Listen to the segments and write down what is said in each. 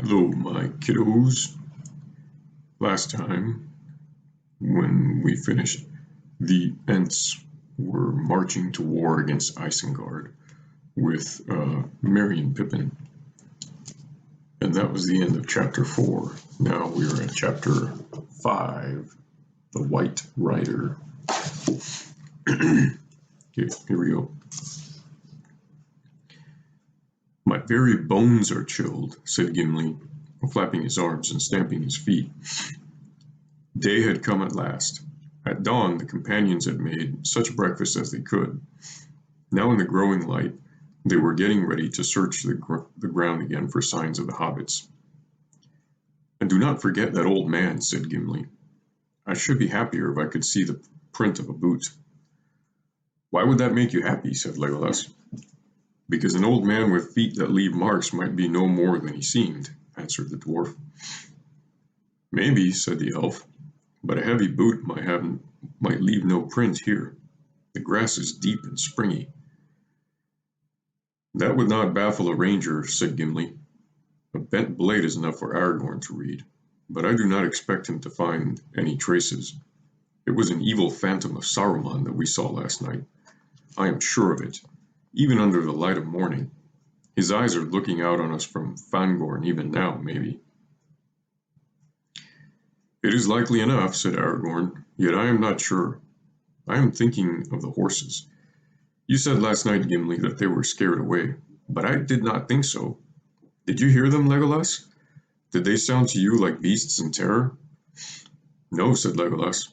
Hello, my kiddos. Last time, when we finished, the Ents were marching to war against Isengard with Merry and Pippin. And that was the end of chapter 4. Now we're at chapter 5, The White Rider. Okay, here we go. My very bones are chilled, said Gimli, flapping his arms and stamping his feet. Day had come at last. At dawn, the companions had made such breakfast as they could. Now in the growing light, they were getting ready to search the ground again for signs of the hobbits. And do not forget that old man, said Gimli. I should be happier if I could see the print of a boot. Why would that make you happy, said Legolas. Because an old man with feet that leave marks might be no more than he seemed, answered the dwarf. Maybe, said the elf, but a heavy boot might leave no print here. The grass is deep and springy. That would not baffle a ranger, said Gimli. A bent blade is enough for Aragorn to read, but I do not expect him to find any traces. It was an evil phantom of Saruman that we saw last night. I am sure of it, even under the light of morning. His eyes are looking out on us from Fangorn even now, maybe. It is likely enough, said Aragorn, yet I am not sure. I am thinking of the horses. You said last night, Gimli, that they were scared away, but I did not think so. Did you hear them, Legolas? Did they sound to you like beasts in terror? No, said Legolas.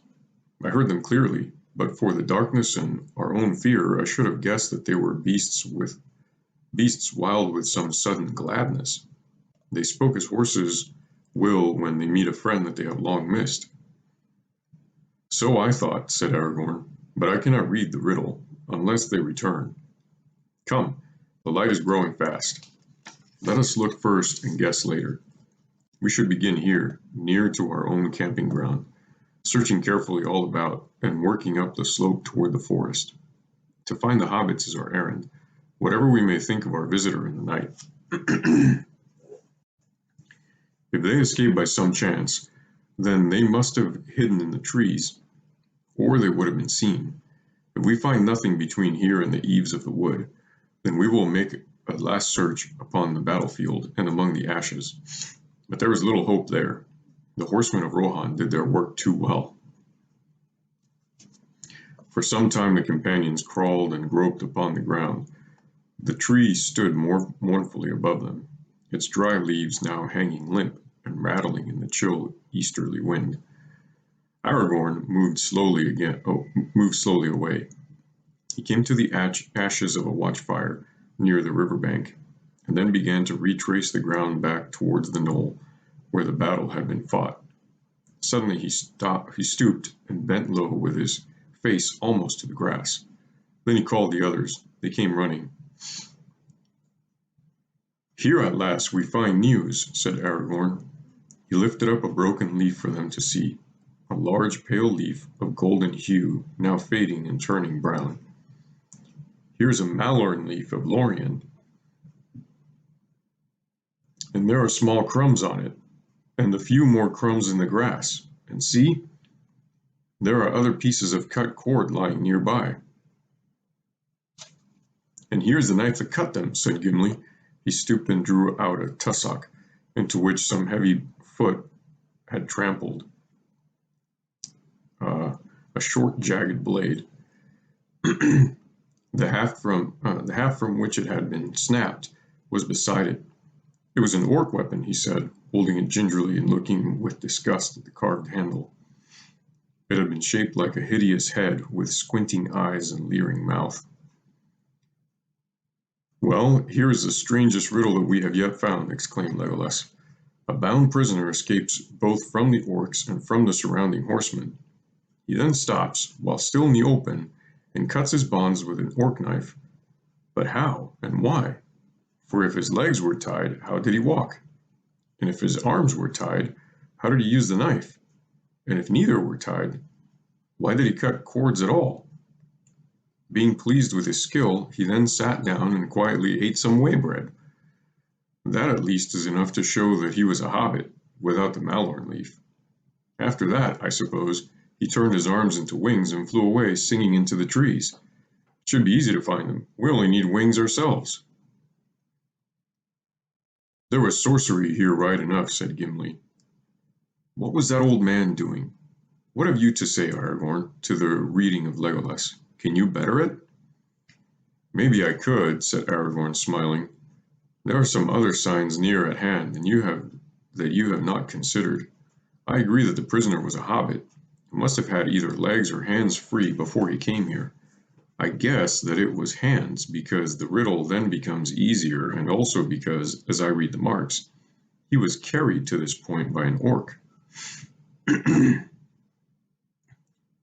I heard them clearly, but for the darkness and our own fear, I should have guessed that they were beasts wild with some sudden gladness. They spoke as horses will when they meet a friend that they have long missed. So I thought, said Aragorn, but I cannot read the riddle, unless they return. Come, the light is growing fast. Let us look first and guess later. We should begin here, near to our own camping ground, searching carefully all about and working up the slope toward the forest. To find the hobbits is our errand, whatever we may think of our visitor in the night. If they escape by some chance, then they must have hidden in the trees, or they would have been seen. If we find nothing between here and the eaves of the wood, then we will make a last search upon the battlefield and among the ashes. But there is little hope there. The horsemen of Rohan did their work too well. For some time the companions crawled and groped upon the ground. The tree stood more mournfully above them, its dry leaves now hanging limp and rattling in the chill easterly wind. Aragorn moved slowly away. He came to the ashes of a watchfire near the river bank, and then began to retrace the ground back towards the knoll where the battle had been fought. Suddenly he stooped and bent low with his face almost to the grass. Then he called the others. They came running. Here at last we find news, said Aragorn. He lifted up a broken leaf for them to see, a large pale leaf of golden hue, now fading and turning brown. Here's a Malorn leaf of Lorien, and there are small crumbs on it, and a few more crumbs in the grass. And see, there are other pieces of cut cord lying nearby. And here's the knife that cut them, said Gimli. He stooped and drew out a tussock, into which some heavy foot had trampled a short, jagged blade. The half from which it had been snapped was beside it. It was an orc weapon, he said, holding it gingerly and looking with disgust at the carved handle. It had been shaped like a hideous head with squinting eyes and leering mouth. Well, here is the strangest riddle that we have yet found, exclaimed Legolas. A bound prisoner escapes both from the orcs and from the surrounding horsemen. He then stops, while still in the open, and cuts his bonds with an orc knife. But how and why? For if his legs were tied, how did he walk? And if his arms were tied, how did he use the knife? And if neither were tied, why did he cut cords at all? Being pleased with his skill, he then sat down and quietly ate some whey bread. That at least is enough to show that he was a hobbit, without the Malorn leaf. After that, I suppose, he turned his arms into wings and flew away, singing into the trees. It should be easy to find them. We only need wings ourselves." "There was sorcery here right enough," said Gimli. "What was that old man doing? What have you to say, Aragorn, to the reading of Legolas? Can you better it?" "Maybe I could," said Aragorn, smiling. "There are some other signs near at hand that you have not considered. I agree that the prisoner was a hobbit. He must have had either legs or hands free before he came here. I guess that it was hands, because the riddle then becomes easier, and also because, as I read the marks, he was carried to this point by an orc.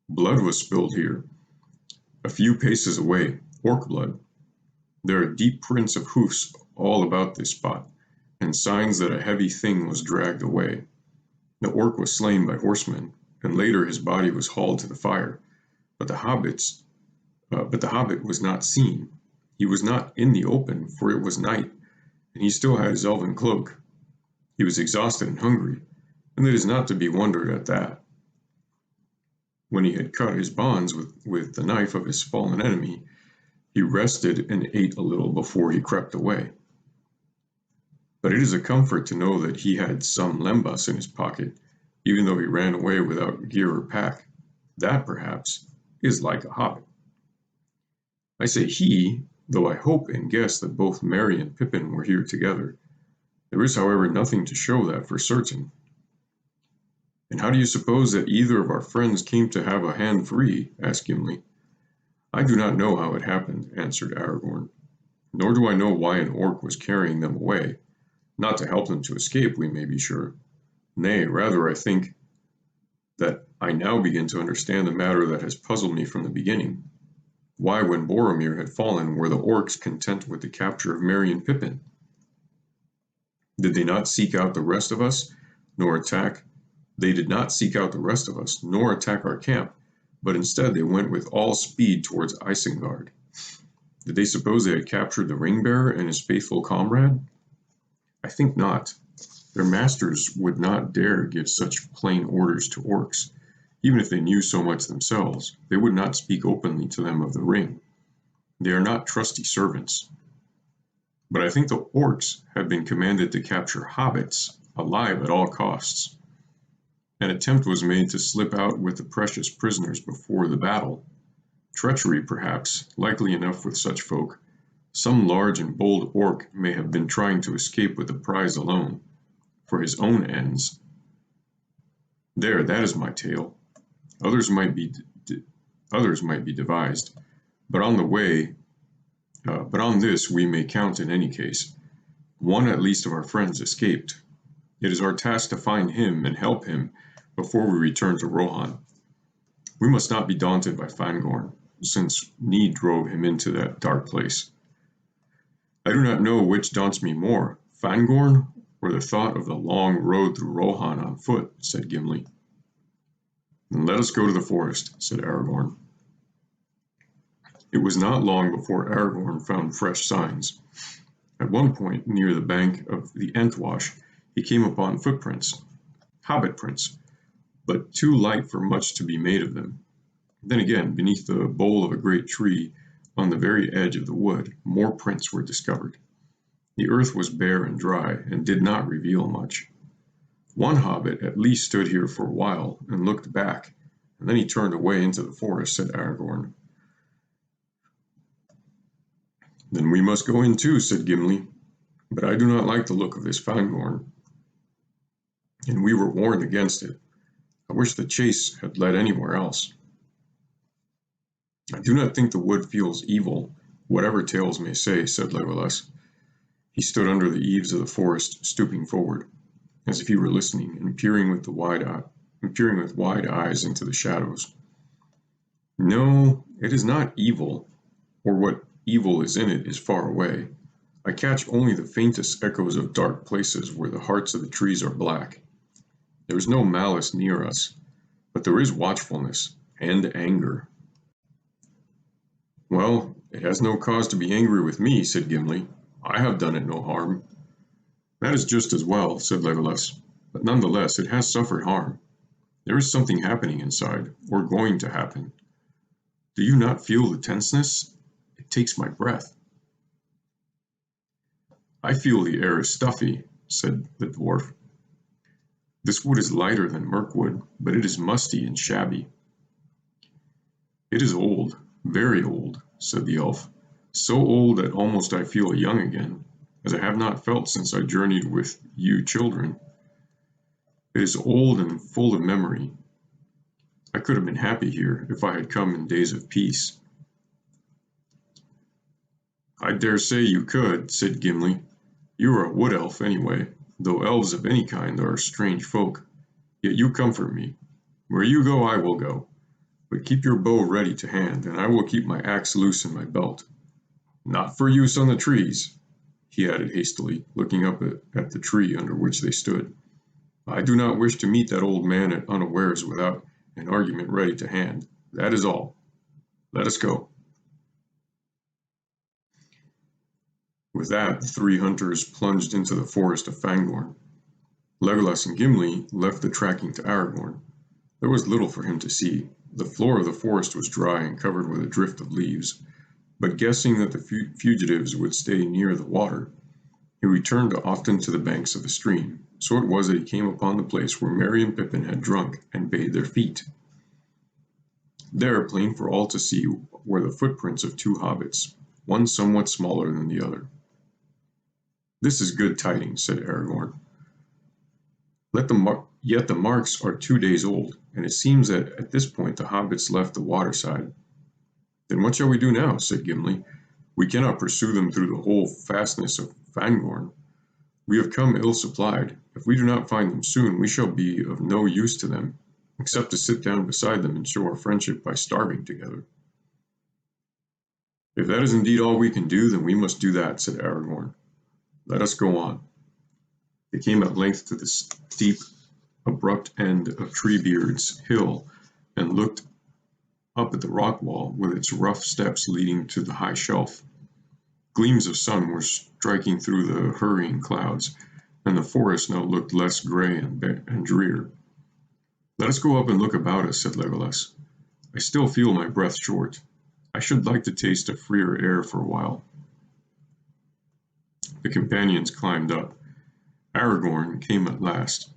Blood was spilled here, a few paces away, orc blood. There are deep prints of hoofs all about this spot, and signs that a heavy thing was dragged away. The orc was slain by horsemen, and later his body was hauled to the fire. But the hobbit was not seen. He was not in the open, for it was night, and he still had his elven cloak. He was exhausted and hungry, and it is not to be wondered at that. When he had cut his bonds with the knife of his fallen enemy, he rested and ate a little before he crept away. But it is a comfort to know that he had some lembas in his pocket, even though he ran away without gear or pack. That, perhaps, is like a hobbit. I say he, though I hope and guess that both Merry and Pippin were here together. There is, however, nothing to show that for certain." "And how do you suppose that either of our friends came to have a hand free?" asked Gimli. "I do not know how it happened," answered Aragorn, "nor do I know why an orc was carrying them away. Not to help them to escape, we may be sure. Nay, rather I think that I now begin to understand the matter that has puzzled me from the beginning. Why, when Boromir had fallen, were the orcs content with the capture of Merry and Pippin? Did they not seek out the rest of us, nor attack? They did not seek out the rest of us, nor attack our camp, but instead they went with all speed towards Isengard. Did they suppose they had captured the ring-bearer and his faithful comrade? I think not. Their masters would not dare give such plain orders to orcs. Even if they knew so much themselves, they would not speak openly to them of the ring. They are not trusty servants. But I think the orcs have been commanded to capture hobbits alive at all costs. An attempt was made to slip out with the precious prisoners before the battle. Treachery, perhaps, likely enough with such folk. Some large and bold orc may have been trying to escape with the prize alone, for his own ends. There, that is my tale. Others might be devised, but on this we may count in any case. One at least of our friends escaped. It is our task to find him and help him before we return to Rohan. We must not be daunted by Fangorn, since need drove him into that dark place. I do not know which daunts me more, Fangorn or the thought of the long road through Rohan on foot," said Gimli. "Then let us go to the forest," said Aragorn. It was not long before Aragorn found fresh signs. At one point, near the bank of the Entwash, he came upon footprints, hobbit prints, but too light for much to be made of them. Then again, beneath the bole of a great tree, on the very edge of the wood, more prints were discovered. The earth was bare and dry, and did not reveal much. One hobbit at least stood here for a while, and looked back, and then he turned away into the forest, said Aragorn. "Then we must go in too," said Gimli, "but I do not like the look of this Fangorn, and we were warned against it. I wish the chase had led anywhere else." "I do not think the wood feels evil, whatever tales may say," said Legolas. He stood under the eaves of the forest, stooping forward, as if he were listening, and peering with wide eyes into the shadows. "No, it is not evil, or what evil is in it is far away. I catch only the faintest echoes of dark places where the hearts of the trees are black. There is no malice near us, but there is watchfulness and anger." "Well, it has no cause to be angry with me," said Gimli. "I have done it no harm." That is just as well, said Legolas, but nonetheless it has suffered harm. There is something happening inside, or going to happen. Do you not feel the tenseness? It takes my breath. I feel the air is stuffy, said the dwarf. This wood is lighter than Mirkwood, but it is musty and shabby. It is old, very old, said the elf, so old that almost I feel young again, as I have not felt since I journeyed with you children. It is old and full of memory. I could have been happy here if I had come in days of peace. I dare say you could, said Gimli. You are a wood elf anyway, though elves of any kind are strange folk. Yet you comfort me. Where you go, I will go. But keep your bow ready to hand, and I will keep my axe loose in my belt. Not for use on the trees, he added hastily, looking up at the tree under which they stood. I do not wish to meet that old man at unawares without an argument ready to hand. That is all. Let us go. With that, the three hunters plunged into the forest of Fangorn. Legolas and Gimli left the tracking to Aragorn. There was little for him to see. The floor of the forest was dry and covered with a drift of leaves, but guessing that the fugitives would stay near the water, he returned often to the banks of the stream. So it was that he came upon the place where Merry and Pippin had drunk and bathed their feet. There, plain for all to see, were the footprints of two hobbits, one somewhat smaller than the other. This is good tidings, said Aragorn. Yet the marks are 2 days old, and it seems that at this point the hobbits left the waterside. Then what shall we do now? Said Gimli. We cannot pursue them through the whole fastness of Fangorn. We have come ill supplied. If we do not find them soon, we shall be of no use to them, except to sit down beside them and show our friendship by starving together. If that is indeed all we can do, then we must do that, said Aragorn. Let us go on. They came at length to the steep, abrupt end of Treebeard's hill and looked up at the rock wall with its rough steps leading to the high shelf. Gleams of sun were striking through the hurrying clouds, and the forest now looked less gray and drear. Let us go up and look about us, said Legolas. I still feel my breath short. I should like to taste a freer air for a while. The companions climbed up. Aragorn came at last,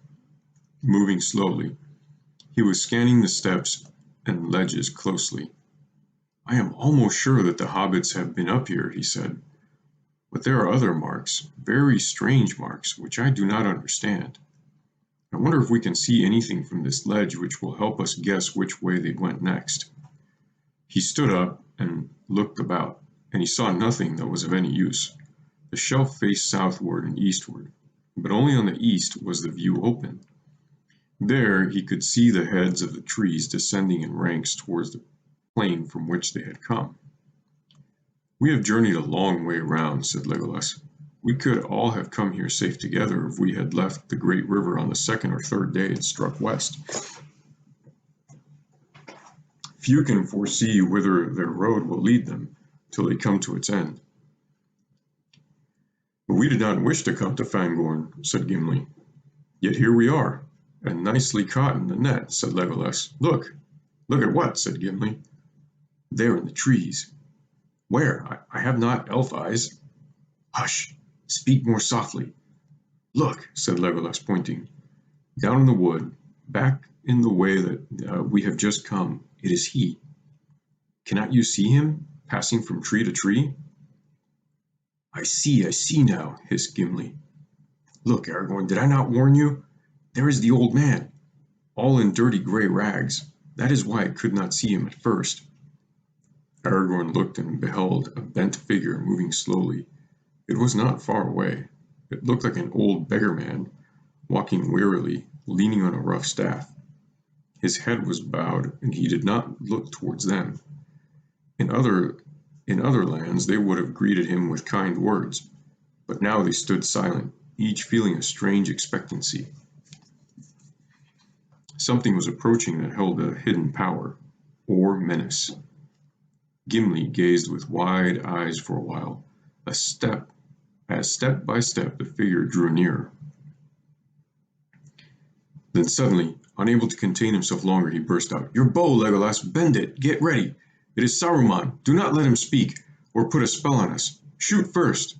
moving slowly. He was scanning the steps and ledges closely. I am almost sure that the hobbits have been up here, he said. But there are other marks, very strange marks, which I do not understand. I wonder if we can see anything from this ledge which will help us guess which way they went next. He stood up and looked about, and he saw nothing that was of any use. The shelf faced southward and eastward, but only on the east was the view open. There he could see the heads of the trees descending in ranks towards the plain from which they had come. We have journeyed a long way round, said Legolas. We could all have come here safe together if we had left the great river on the second or third day and struck west. Few can foresee whither their road will lead them till they come to its end. But we did not wish to come to Fangorn, said Gimli. Yet here we are, and nicely caught in the net, said Legolas. Look! Look at what? Said Gimli. There in the trees. Where? I have not elf eyes. Hush! Speak more softly. Look, said Legolas, pointing. Down in the wood, back in the way that we have just come, it is he. Cannot you see him, passing from tree to tree? I see now, hissed Gimli. Look, Aragorn, did I not warn you? There is the old man, all in dirty gray rags. That is why I could not see him at first. Aragorn looked and beheld a bent figure moving slowly. It was not far away. It looked like an old beggar man, walking wearily, leaning on a rough staff. His head was bowed, and he did not look towards them. In other lands they would have greeted him with kind words, but now they stood silent, each feeling a strange expectancy. Something was approaching that held a hidden power, or menace. Gimli gazed with wide eyes for a while. A step, as step by step the figure drew nearer. Then suddenly, unable to contain himself longer, he burst out, "Your bow, Legolas! Bend it! Get ready! It is Saruman! Do not let him speak, or put a spell on us! Shoot first!"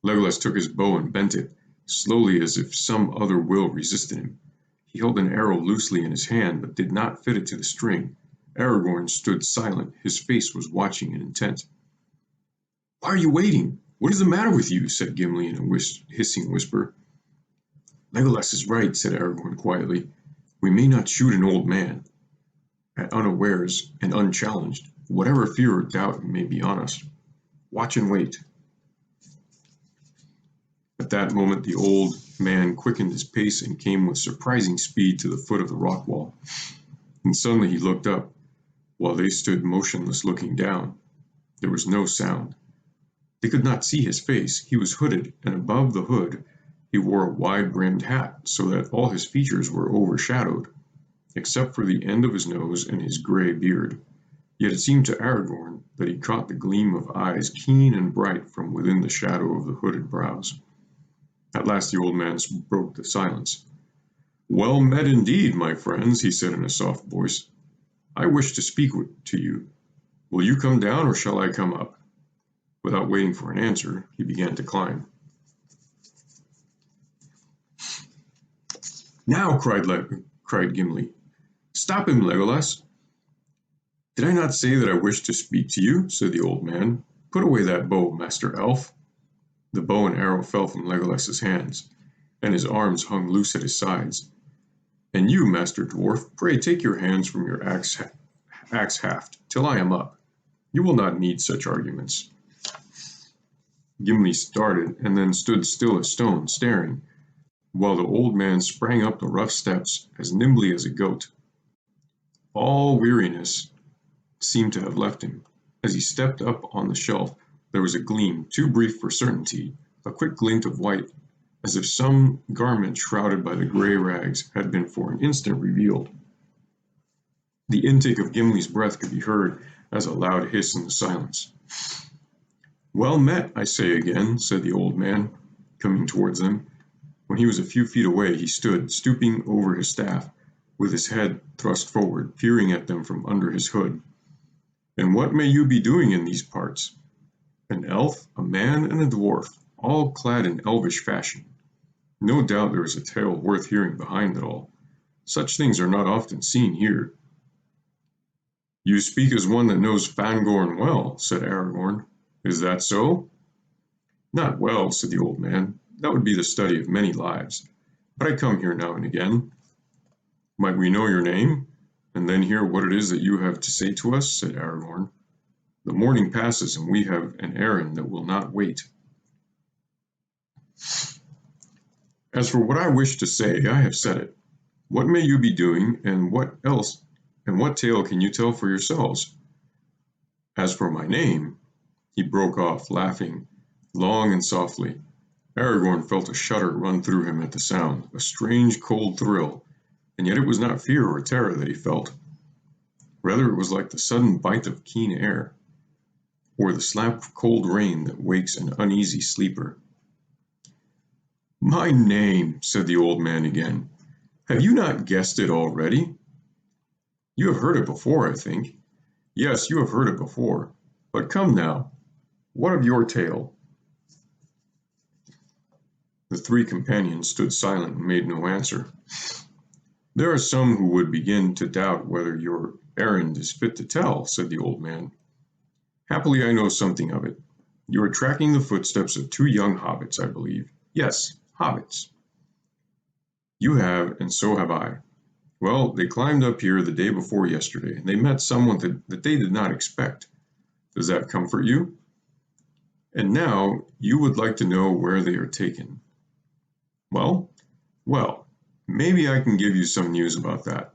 Legolas took his bow and bent it, slowly as if some other will resisted him. He held an arrow loosely in his hand, but did not fit it to the string. Aragorn stood silent. His face was watching and intent. "Why are you waiting? What is the matter with you?" said Gimli in a hissing whisper. "Legolas is right," said Aragorn quietly. "We may not shoot an old man at unawares and unchallenged, whatever fear or doubt may be on us. Watch and wait." At that moment the old man quickened his pace and came with surprising speed to the foot of the rock wall. And suddenly he looked up, while they stood motionless looking down. There was no sound. They could not see his face. He was hooded, and above the hood he wore a wide-brimmed hat, so that all his features were overshadowed, except for the end of his nose and his gray beard. Yet it seemed to Aragorn that he caught the gleam of eyes keen and bright from within the shadow of the hooded brows. At last the old man broke the silence. "Well met indeed, my friends," he said in a soft voice. "I wish to speak to you. Will you come down, or shall I come up?" Without waiting for an answer, he began to climb. "Now!" cried Gimli. "Stop him, Legolas!" "Did I not say that I wished to speak to you?" said the old man. "Put away that bow, Master Elf." The bow and arrow fell from Legolas's hands, and his arms hung loose at his sides. "And you, Master Dwarf, pray take your hands from your axe haft, till I am up. You will not need such arguments." Gimli started, and then stood still as stone, staring, while the old man sprang up the rough steps as nimbly as a goat. All weariness seemed to have left him. As he stepped up on the shelf, there was a gleam, too brief for certainty, a quick glint of white, as if some garment shrouded by the gray rags had been for an instant revealed. The intake of Gimli's breath could be heard as a loud hiss in the silence. "Well met, I say again," said the old man, coming towards them. When he was a few feet away, he stood, stooping over his staff, with his head thrust forward, peering at them from under his hood. "And what may you be doing in these parts?" An elf, a man, and a dwarf, all clad in elvish fashion. No doubt there is a tale worth hearing behind it all. Such things are not often seen here. "You speak as one that knows Fangorn well," said Aragorn. "Is that so?" "Not well," said the old man. "That would be the study of many lives. But I come here now and again." "Might we know your name, and then hear what it is that you have to say to us?" said Aragorn. "The morning passes, and we have an errand that will not wait." "As for what I wish to say, I have said it. What may you be doing, and what tale can you tell for yourselves? As for my name—" He broke off, laughing long and softly. Aragorn felt a shudder run through him at the sound, a strange cold thrill, and yet it was not fear or terror that he felt. Rather it was like the sudden bite of keen air, or the slap of cold rain that wakes an uneasy sleeper. "My name," said the old man again. "Have you not guessed it already? You have heard it before, I think. Yes, you have heard it before. But come now, what of your tale?" The three companions stood silent and made no answer. "There are some who would begin to doubt whether your errand is fit to tell," said the old man. "Happily I know something of it. You are tracking the footsteps of two young hobbits, I believe. Yes, hobbits. You have, and so have I. Well, they climbed up here the day before yesterday, and they met someone that they did not expect. Does that comfort you? And now you would like to know where they are taken. Well, maybe I can give you some news about that.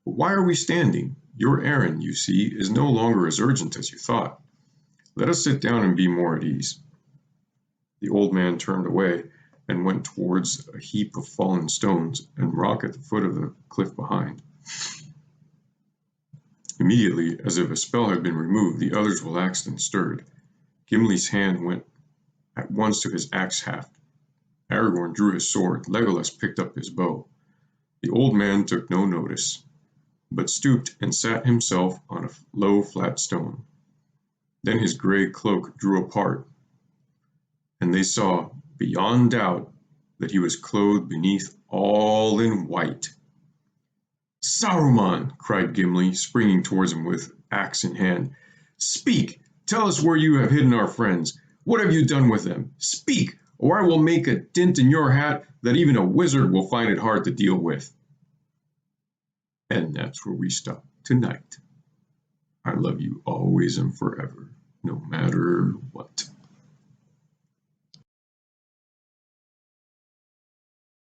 But why are we standing? Your errand, you see, is no longer as urgent as you thought. Let us sit down and be more at ease." The old man turned away and went towards a heap of fallen stones and rock at the foot of the cliff behind. Immediately, as if a spell had been removed, the others relaxed and stirred. Gimli's hand went at once to his axe haft. Aragorn drew his sword. Legolas picked up his bow. The old man took no notice, but stooped and sat himself on a low flat stone. Then his grey cloak drew apart, and they saw, beyond doubt, that he was clothed beneath all in white. "Saruman!" cried Gimli, springing towards him with axe in hand. "Speak! Tell us where you have hidden our friends. What have you done with them? Speak, or I will make a dint in your hat that even a wizard will find it hard to deal with." And that's where we stop tonight. I love you always and forever, no matter what.